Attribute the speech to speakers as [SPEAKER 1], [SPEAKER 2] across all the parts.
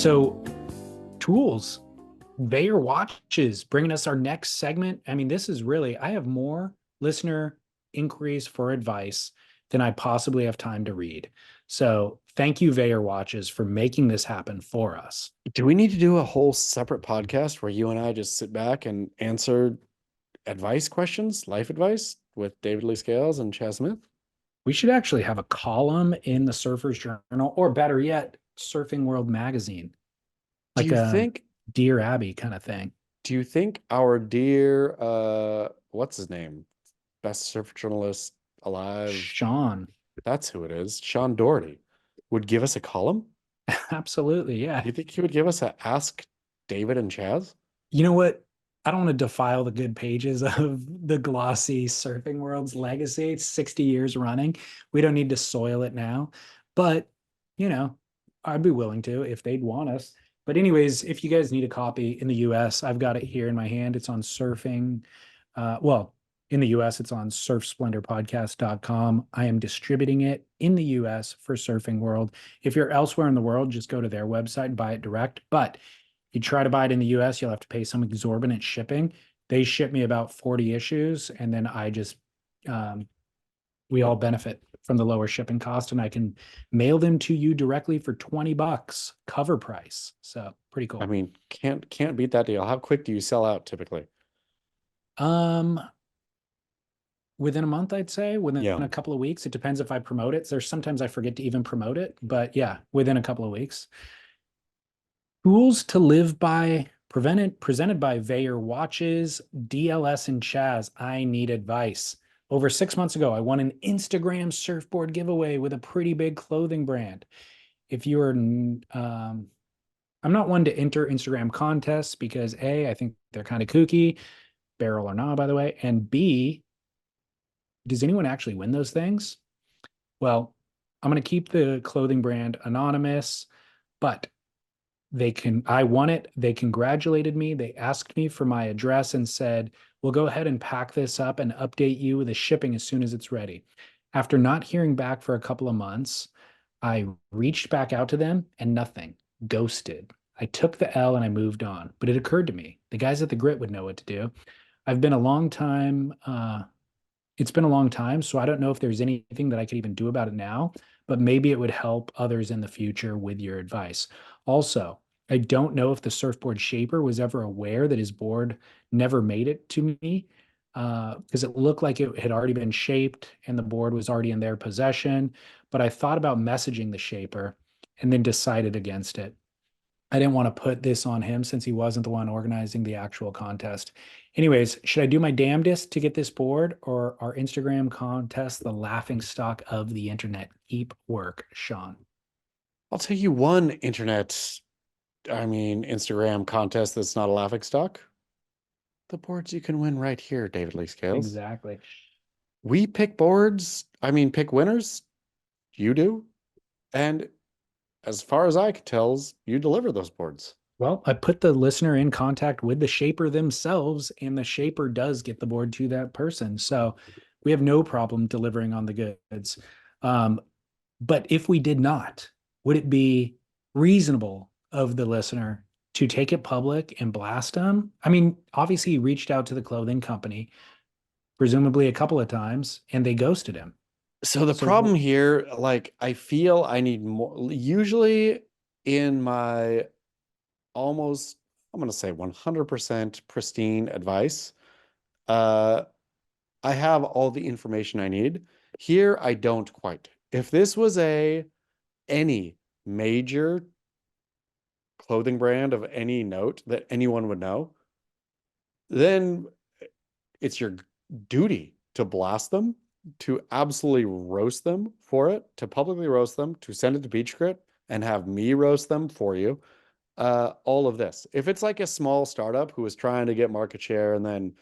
[SPEAKER 1] So, tools, Veyor watches, bringing us our next segment. I mean, this is really, I have more listener inquiries for advice than I possibly have time to read. So, thank you, Veyor watches, for making this happen for us.
[SPEAKER 2] Do we need to do a whole separate podcast where you and I just sit back and answer advice questions, life advice with David Lee Scales and Chaz Smith?
[SPEAKER 1] We should actually have a column in the Surfer's Journal, or better yet, Surfing World magazine,
[SPEAKER 2] Do
[SPEAKER 1] like
[SPEAKER 2] you
[SPEAKER 1] a
[SPEAKER 2] think
[SPEAKER 1] Dear Abby kind of thing.
[SPEAKER 2] do you think our dear what's his name? Best surf journalist alive.
[SPEAKER 1] Sean,
[SPEAKER 2] That's who it is. Sean Doherty would give us a column?
[SPEAKER 1] absolutely.
[SPEAKER 2] Do
[SPEAKER 1] Yeah.
[SPEAKER 2] you think he would give us a Ask David and Chaz?
[SPEAKER 1] You know what? I don't want to defile the good pages of the glossy surfing world's legacy. It's 60 years running. We don't need to soil it now. But, you know, I'd be willing to if they'd want us. But, anyways, if you guys need a copy in the US, I've got it here in my hand. It's on surfing. Well, in the US, it's on surfsplendorpodcast.com. I am distributing it in the US for Surfing World. If you're elsewhere in the world, just go to their website and buy it direct. But you try to buy it in the US, you'll have to pay some exorbitant shipping. They ship me about 40 issues, and then um, we all benefit from the lower shipping cost, and I can mail them to you directly for $20 cover price. So pretty
[SPEAKER 2] I
[SPEAKER 1] cool.
[SPEAKER 2] mean, can't beat that deal. How quick do you sell out typically?
[SPEAKER 1] Um, Within a month, I'd say, within
[SPEAKER 2] Yeah.
[SPEAKER 1] a couple of weeks. It depends if I promote it. There's sometimes I forget to even promote it, but yeah, within a couple of weeks. Tools to live by, presented by Veyor Watches, DLS and Chaz. I need advice. Over 6 months ago, I won an Instagram surfboard giveaway with a pretty big clothing brand. If you're, I'm not one to enter Instagram contests because A, I think they're kind of kooky, barrel or not, by the way. And B, does anyone actually win those things? Well, I'm going to keep the clothing brand anonymous, but I won it. They congratulated me. They asked me for my address and said, we'll go ahead and pack this up and update you with the shipping as soon as it's ready. After not hearing back for a couple of months, I reached back out to them and nothing, ghosted. I took the L and I moved on. But it occurred to me the guys at the Grit would know what to do. I've been a long time, it's been a long time, so I don't know if there's anything that I could even do about it now, but maybe it would help others in the future with your advice. Also, I don't know if the surfboard shaper was ever aware that his board never made it to me because it looked like it had already been shaped and the board was already in their possession. But I thought about messaging the shaper and then decided against it. I didn't want to put this on him since he wasn't the one organizing the actual contest. Anyways, should I do my damnedest to get this board or our Instagram contest the laughing stock of the internet? Keep work, Sean.
[SPEAKER 2] I'll tell you one Instagram contest that's not a laughing stock. The boards you can win right here, David Lee Scales.
[SPEAKER 1] Exactly.
[SPEAKER 2] We pick winners. You do. And as far as I can tell, you deliver those boards.
[SPEAKER 1] Well, I put the listener in contact with the shaper themselves, and the shaper does get the board to that person. So we have no problem delivering on the goods. Um, but if we did not, would it be reasonable of the listener to take it public and blast them? I mean, obviously, he reached out to the clothing company, presumably a couple of times, and they ghosted him.
[SPEAKER 2] So the problem
[SPEAKER 1] So,
[SPEAKER 2] here, like, I feel I need more. Usually in my almost, I'm going to say 100% pristine advice, uh, I have all the information I need. Here, I don't quite. If this was any major clothing brand of any note that anyone would know, then it's your duty to blast them, to absolutely roast them for it, to publicly roast them, to send it to Beach Grit and have me roast them for you. All of this. If it's like a small startup who was trying to get market share and then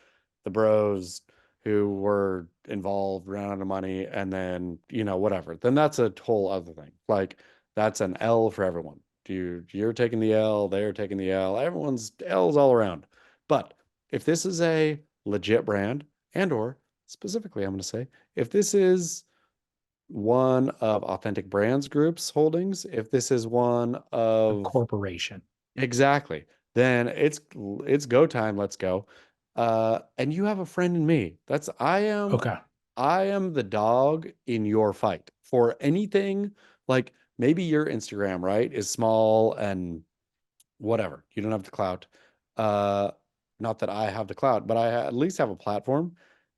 [SPEAKER 2] the bros who were involved ran out of money and then, whatever, then that's a whole other thing. Like that's an L for everyone. You're taking the L, they're taking the L, everyone's L's all around. But if this is a legit brand and or specifically, I'm going to say, if this is one of Authentic Brands Group's holdings, if this is one
[SPEAKER 1] A
[SPEAKER 2] of
[SPEAKER 1] corporation.
[SPEAKER 2] exactly, then it's go time. Let's go. And you have a friend in me.
[SPEAKER 1] Okay.
[SPEAKER 2] I am the dog in your fight for anything. Like maybe your Instagram, right, is small and whatever. You don't have the clout. Uh, Not that I have the clout, but I at least have a platform.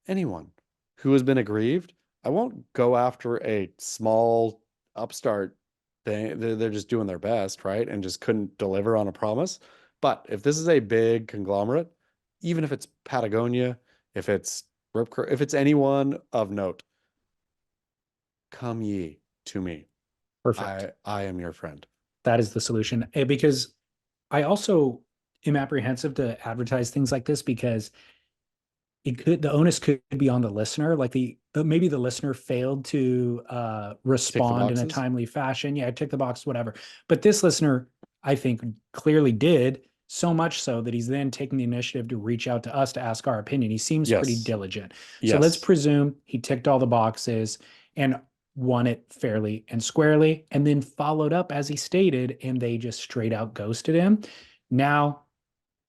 [SPEAKER 2] Anyone who has been aggrieved, I won't go after a small upstart thing. They're just doing their best, right? And just couldn't deliver on a promise. But if this is a big conglomerate, even if it's Patagonia, if it's if it's anyone of note, come ye to me.
[SPEAKER 1] Perfect.
[SPEAKER 2] I am your friend.
[SPEAKER 1] That is the solution. Because I also am apprehensive to advertise things like this because the onus could be on the listener. Like maybe the listener failed to
[SPEAKER 2] Tick the
[SPEAKER 1] respond in a
[SPEAKER 2] boxes.
[SPEAKER 1] timely fashion. Yeah, tick the box, whatever. But this listener, I think, clearly did, so much so that he's then taking the initiative to reach out to us to ask our opinion. He seems pretty
[SPEAKER 2] Yes.
[SPEAKER 1] diligent. So let's
[SPEAKER 2] Yes.
[SPEAKER 1] presume he ticked all the boxes and won it fairly and squarely, and then followed up as he stated, and they just straight out ghosted him. Now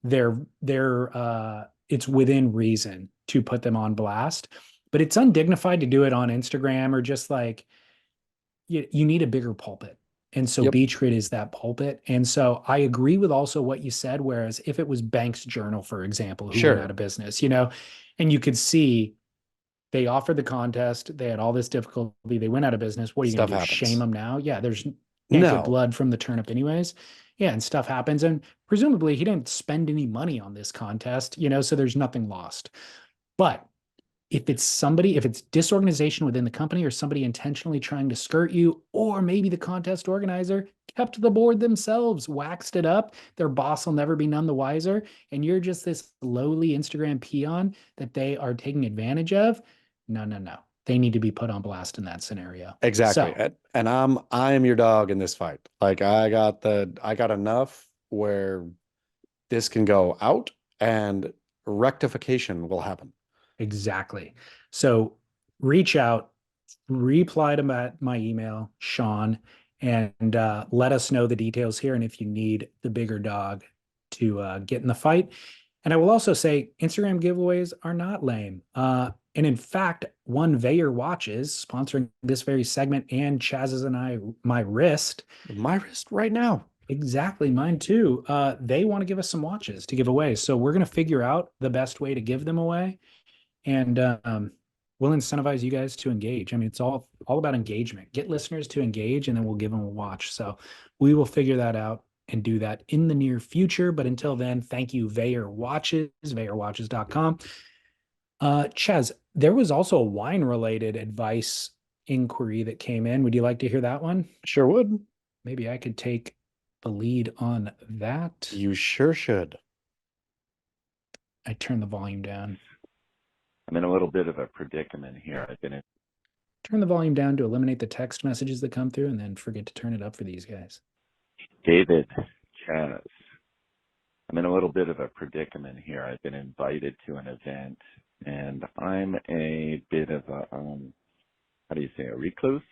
[SPEAKER 1] they're it's within reason to put them on blast, but it's undignified to do it on Instagram or just like you need a bigger pulpit. And so
[SPEAKER 2] Yep.
[SPEAKER 1] Beach Grit is that pulpit. And so I agree with also what you said. Whereas if it was Banks Journal, for example, who went out
[SPEAKER 2] Sure.
[SPEAKER 1] of business, and you could see they offered the contest, they had all this difficulty, they went out of business. What are you going
[SPEAKER 2] Stuff
[SPEAKER 1] to do? Shame
[SPEAKER 2] happens.
[SPEAKER 1] them now? Yeah, there's can't get
[SPEAKER 2] No.
[SPEAKER 1] blood from the turnip anyways. Yeah, and stuff happens. And presumably he didn't spend any money on this contest, so there's nothing lost. But if it's disorganization within the company or somebody intentionally trying to skirt you, or maybe the contest organizer kept the board themselves, waxed it up, their boss will never be none the wiser, and you're just this lowly Instagram peon that they are taking advantage of. No, no, no. They need to be put on blast in that scenario.
[SPEAKER 2] Exactly.
[SPEAKER 1] So,
[SPEAKER 2] And I am your dog in this fight. Like I got enough where this can go out and rectification will happen.
[SPEAKER 1] exactly. So, reach out, reply to my email, Sean, and let us know the details here. And if you need the bigger dog to get in the fight. And I will also say Instagram giveaways are not lame. And in fact, one Veyor watches sponsoring this very segment and Chaz's and my wrist.
[SPEAKER 2] My wrist right now.
[SPEAKER 1] Exactly, mine too. They want to give us some watches to give away. So we're going to figure out the best way to give them away, and we'll incentivize you guys to engage. I mean, it's all about engagement. Get listeners to engage, and then we'll give them a watch. So we will figure that out and do that in the near future. But until then, thank you, Veyor Watches, veyorwatches.com. Chaz, there was also a wine related advice inquiry that came in. Would you like to hear that one?
[SPEAKER 2] Sure would.
[SPEAKER 1] Maybe I could take the lead on that.
[SPEAKER 2] You sure should.
[SPEAKER 1] I turn the volume down.
[SPEAKER 3] I'm in a little bit of a predicament here.
[SPEAKER 1] Turn the volume down to eliminate the text messages that come through, and then forget to turn it up for these guys.
[SPEAKER 3] David Chaz. I'm in a little bit of a predicament here. I've been invited to an event, and I'm a bit of a, how do you say, a recluse?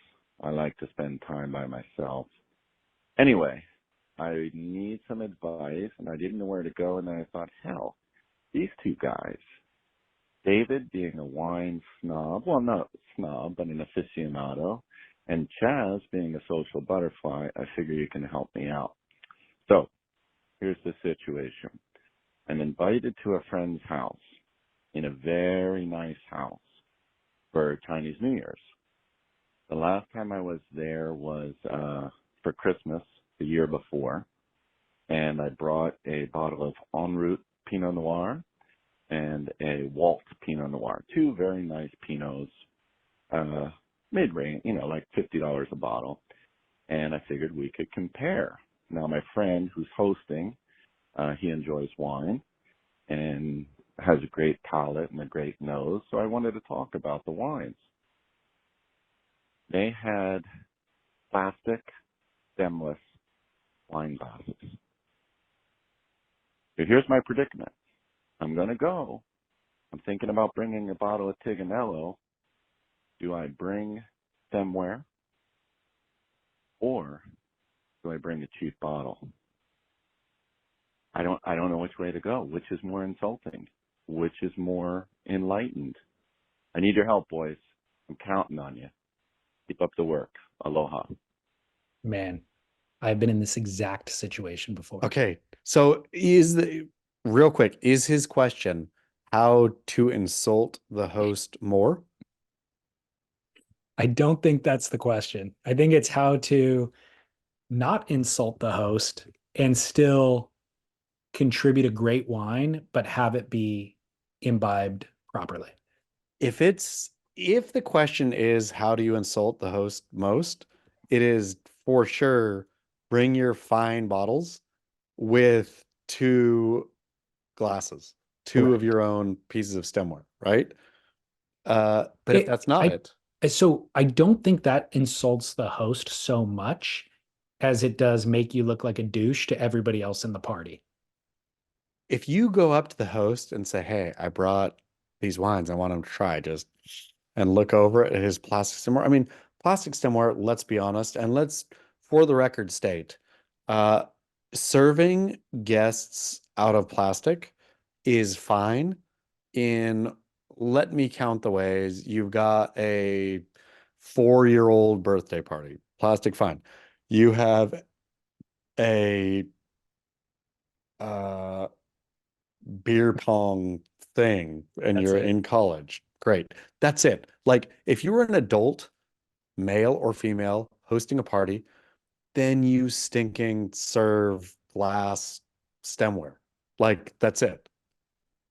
[SPEAKER 3] I like to spend time by myself. Anyway, I need some advice, and I didn't know where to go, and then I thought, hell, these two guys, David being a wine snob, well, not snob, but an aficionado, and Chaz being a social butterfly, I figure you can help me out. So, here's the situation. I'm invited to a friend's house in a very nice house for Chinese New Year's. The last time I was there was for Christmas the year before, and I brought a bottle of En Route Pinot Noir and a Walt Pinot Noir, two very nice Pinots, mid-range, like $50 a bottle, and I figured we could compare. Now, my friend who's hosting, he enjoys wine and has a great palate and a great nose, so I wanted to talk about the wines. They had plastic, stemless wine glasses. So here's my predicament. I'm going to go. I'm thinking about bringing a bottle of Tiganello. Do I bring stemware, or do I bring a cheap bottle? I don't know which way to go. Which is more insulting? Which is more enlightened? I need your help, boys. I'm counting on you. Keep up the work. Aloha.
[SPEAKER 1] Man, I've been in this exact situation before.
[SPEAKER 2] Okay. So real quick, is his question how to insult the host more?
[SPEAKER 1] I don't think that's the question. I think it's how to not insult the host and still contribute a great wine, but have it be imbibed properly.
[SPEAKER 2] If the question is how do you insult the host most, it is for sure bring your fine bottles with two glasses, two of
[SPEAKER 1] Correct.
[SPEAKER 2] your own pieces of stemware, right? But if that's not it,
[SPEAKER 1] So I don't think that insults the host so much as it does make you look like a douche to everybody else in the party.
[SPEAKER 2] if you go up to the host and say, "Hey, I brought these wines, I want them to try," just and look over at his plastic stemware. I mean, plastic stemware, let's be honest, and let's, for the record, state, uh, serving guests out of plastic is fine. Let me count the ways. You've got a 4-year-old birthday party, plastic, fine. You have a uh beer pong thing and
[SPEAKER 1] That's
[SPEAKER 2] you're
[SPEAKER 1] it.
[SPEAKER 2] in college. Great. That's it. Like if you were an adult, male or female, hosting a party, then you stinking serve glass stemware. Like that's it.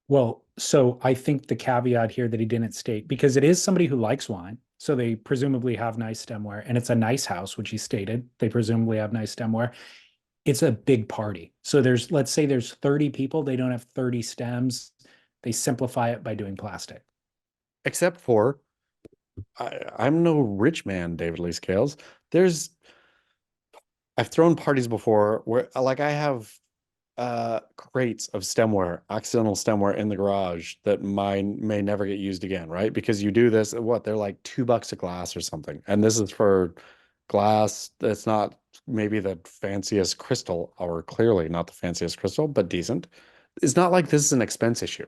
[SPEAKER 1] Well, so I think the caveat here that he didn't state, because it is somebody who likes wine, so they presumably have nice stemware, and it's a nice house, which he stated. They presumably have nice stemware. It's a big party. So let's say there's 30 people, they don't have 30 stems. They simplify it by doing plastic.
[SPEAKER 2] Except for I'm no rich man, David Lee Scales. I've thrown parties before where like I have crates of stemware, accidental stemware in the garage that mine may never get used again, right? Because you do this, they're like $2 a glass or something. And this is for glass that's not maybe the fanciest crystal, or clearly not the fanciest crystal, but decent. It's not like this is an expense issue.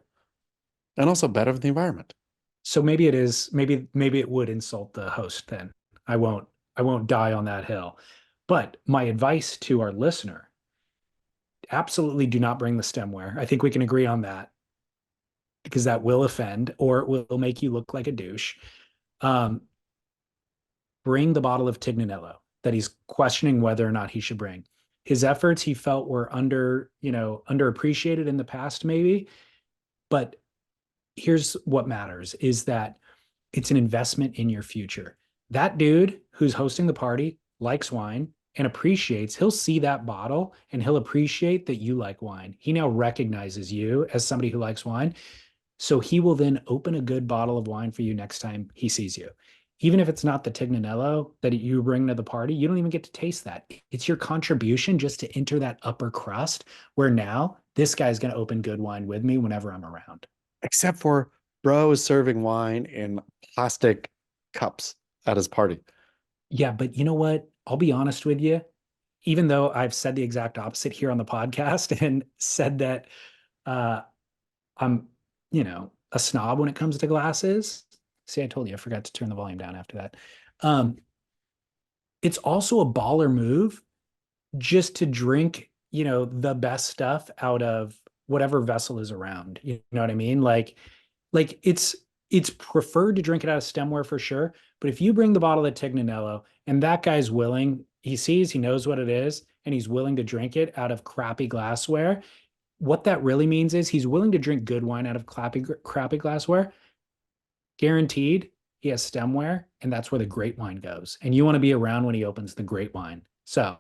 [SPEAKER 2] And also better for the environment.
[SPEAKER 1] So maybe it is, maybe it would insult the host then. I won't die on that hill. But my advice to our listener, absolutely do not bring the stemware. I think we can agree on that because that will offend or it will make you look like a douche. Um, bring the bottle of Tignanello that he's questioning whether or not he should bring. His efforts he felt were underappreciated in the past, maybe. But here's what matters is that it's an investment in your future. That dude who's hosting the party likes wine and appreciates, he'll see that bottle and he'll appreciate that you like wine. He now recognizes you as somebody who likes wine. So he will then open a good bottle of wine for you next time he sees you. Even if it's not the Tignanello that you bring to the party, you don't even get to taste that. It's your contribution just to enter that upper crust where now this guy's going to open good wine with me whenever I'm around.
[SPEAKER 2] Except for bro is serving wine in plastic cups at his party.
[SPEAKER 1] Yeah, but you know what? I'll be honest with you. Even though I've said the exact opposite here on the podcast and said that uh, I'm, a snob when it comes to glasses. See, I told you I forgot to turn the volume down after that. It's also a baller move just to drink, the best stuff out of whatever vessel is around. You know what I mean? Like it's preferred to drink it out of stemware for sure. But if you bring the bottle of Tignanello and that guy's willing, he knows what it is, and he's willing to drink it out of crappy glassware. What that really means is he's willing to drink good wine out of crappy glassware. Guaranteed, he has stemware, and that's where the great wine goes. And you want to be around when he opens the great wine. So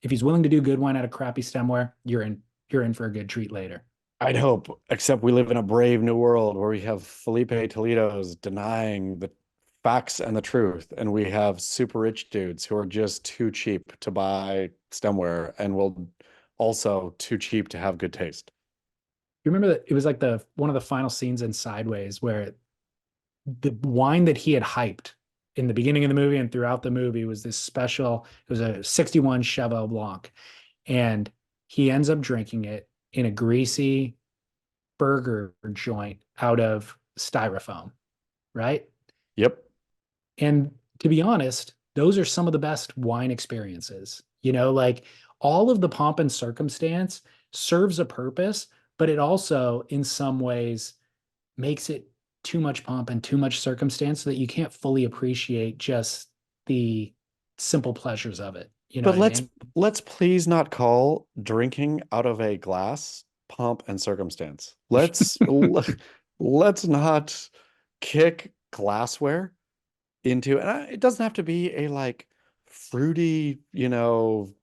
[SPEAKER 1] if he's willing to do good wine out of crappy stemware, you're in for a good treat later.
[SPEAKER 2] I'd hope, except we live in a brave new world where we have Felipe Toledo's denying the facts and the truth, and we have super rich dudes who are just too cheap to buy stemware and will also too cheap to have good taste.
[SPEAKER 1] You remember that it was like one of the final scenes in Sideways where the wine that he had hyped in the beginning of the movie and throughout the movie was this special, it was a 61 Cheval Blanc. And he ends up drinking it in a greasy burger joint out of styrofoam, right?
[SPEAKER 2] Yep.
[SPEAKER 1] And to be honest, those are some of the best wine experiences. You know, like all of the pomp and circumstance serves a purpose, but it also, in some ways, makes it too much pomp and too much circumstance so that you can't fully appreciate just the simple pleasures of it. You know
[SPEAKER 2] But
[SPEAKER 1] what I mean?
[SPEAKER 2] let's please not call drinking out of a glass pomp and circumstance. Let's not kick glassware into, and it doesn't have to be a like fruity,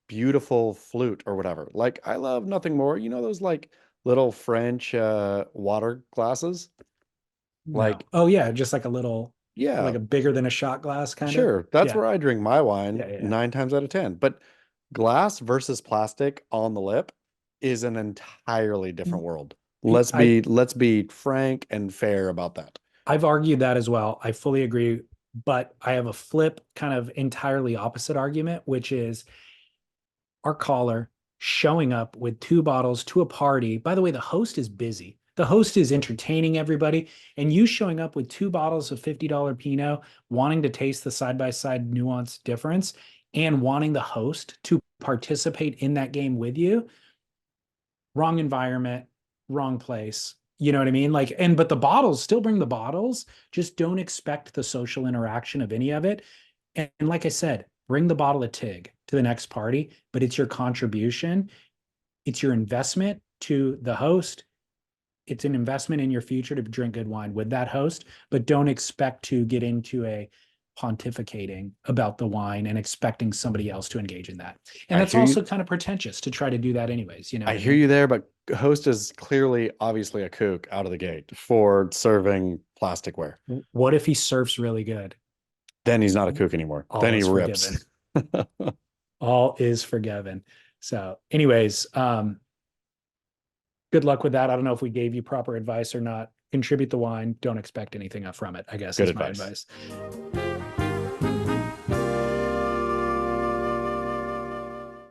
[SPEAKER 2] beautiful flute or whatever. Like I love nothing more, those like little French water glasses.
[SPEAKER 1] No.
[SPEAKER 2] Like,
[SPEAKER 1] Oh yeah, just like a little, like
[SPEAKER 2] yeah,
[SPEAKER 1] a bigger than a shot glass kind of.
[SPEAKER 2] sure. That's
[SPEAKER 1] Yeah.
[SPEAKER 2] where I drink my wine
[SPEAKER 1] Yeah, yeah.
[SPEAKER 2] 9 times out of 10. But glass versus plastic on the lip is an entirely different world. Let's
[SPEAKER 1] I
[SPEAKER 2] be frank and fair about that.
[SPEAKER 1] I've argued that as well. I fully agree, but I have a flip kind of entirely opposite argument, which is our caller showing up with 2 bottles to a party. By the way, the host is busy. The host is entertaining everybody, and you showing up with 2 bottles of $50 Pinot, wanting to taste the side-by-side nuance difference and wanting the host to participate in that game with you. Wrong environment, wrong place. You know what I mean? Like, but the bottles, still bring the bottles, just don't expect the social interaction of any of it. And like I said, bring the bottle of Tig to the next party, but it's your contribution. It's your investment to the host. It's an investment in your future to drink good wine with that host, but don't expect to get into a pontificating about the wine and expecting somebody else to engage in that. And
[SPEAKER 2] I
[SPEAKER 1] that's
[SPEAKER 2] hear you.
[SPEAKER 1] also kind of pretentious to try to do that anyways. You know
[SPEAKER 2] I
[SPEAKER 1] what I
[SPEAKER 2] hear
[SPEAKER 1] mean?
[SPEAKER 2] you there, but host is clearly, obviously a kook out of the gate for serving plasticware.
[SPEAKER 1] What if he surfs really good?
[SPEAKER 2] Then he's not a kook anymore.
[SPEAKER 1] All
[SPEAKER 2] Then he
[SPEAKER 1] is
[SPEAKER 2] rips.
[SPEAKER 1] forgiven. All is forgiven. So anyways, good luck with that. I don't know if we gave you proper advice or not. Contribute the wine. Don't expect anything from it, I guess
[SPEAKER 2] Good
[SPEAKER 1] is my
[SPEAKER 2] advice.
[SPEAKER 1] advice.